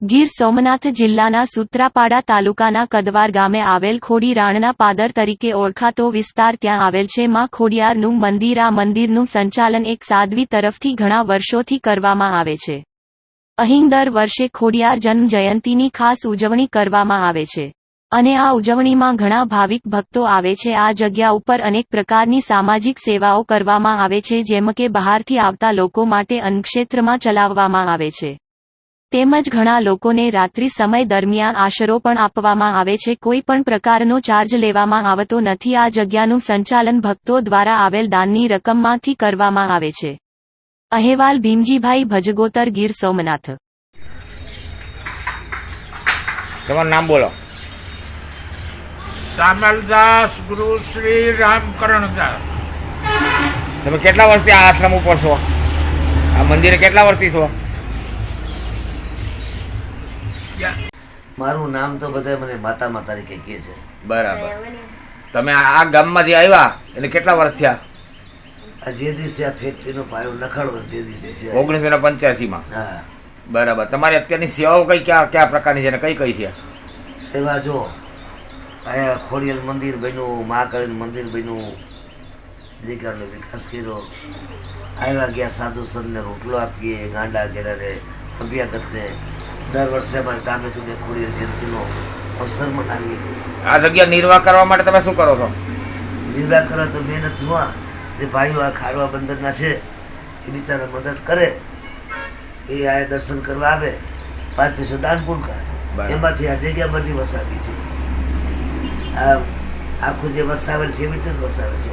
ગીર સોમનાથ જિલ્લાના સૂત્રાપાડા તાલુકાના કદવાર ગામે આવેલ ખોડી રાણના પાદર તરીકે ઓળખાતો વિસ્તાર ત્યાં આવેલ છે માં ખોડિયારનું મંદિર. આ મંદિરનું સંચાલન એક સાધ્વી તરફથી ઘણા વર્ષોથી કરવામાં આવે છે. અહીં દર વર્ષે ખોડિયાર જન્મ જયંતીની ખાસ ઉજવણી કરવામાં આવે છે અને આ ઉજવણીમાં ઘણા ભાવિક ભક્તો આવે છે. આ જગ્યા ઉપર અનેક પ્રકારની સામાજિક સેવાઓ કરવામાં આવે છે, જેમ કે બહારથી આવતા લોકો માટે અન્નક્ષેત્રમાં ચલાવવામાં આવે છે. તેમજ ઘણા લોકોને રાત્રિ સમય દરમિયાન આશરો પણ આપવામાં આવે છે. કોઈ પણ પ્રકારનો ચાર્જ લેવામાં આવતો નથી. આ જગ્યાનું સંચાલન ભક્તો દ્વારા આવેલ દાનની રકમમાંથી કરવામાં આવે છે. અહેવાલ ભીમજીભાઈ ભજગોતર, ગીર સોમનાથ. તમારું નામ બોલો. સામલદાસ ગુરુ શ્રી રામકરણદાસ. તમે કેટલા વર્ષથી આ આશ્રમ ઉપર છો? આ મંદિરે કેટલા વર્ષથી છો? મારું નામ તો બધા મને માતામાં તરીકે કહે છે. બરાબર. તમે આ ગામમાંથી આવ્યા એટલે કેટલા વર્ષ થયા? આ જે દિવસે આ ફેક્ટરીનો પાયો નખાડો ને તે દિવસે છે. 1985માં. હા. બરાબર. તમારી અત્યારની સેવાઓ કયા પ્રકારની છે ને કઈ છે? સેવા જો અહીંયા ખોડિયાર મંદિર બન્યું, મહાકાળી મંદિર બન્યું, જગ્યાનો વિકાસ કર્યો. આવ્યા ગયા સાધુ સંતને રોટલો આપીએ, ગાંડા ગેલાને, અભ્યાગતને. દર વર્ષે અમારે કામે તું ખોડિયાર જયંતિનો અવસર મનાવીએ. આ જગ્યા નિર્વાહ કરવા માટે તમે શું કરો છો? નિર્વાહ કરવા તો મહેનત જોવા જે ભાઈઓ આ ખારવા બંદરના છે એ બિચારા મદદ કરે, એ આ દર્શન કરવા આવે, 5 પૈસો દાન પૂર્ણ કરે. એમાંથી આ જગ્યા બધી વસાવી છે. આ આખું જે વસાવેલ છે એવી રીતે જ વસાવેલ છે.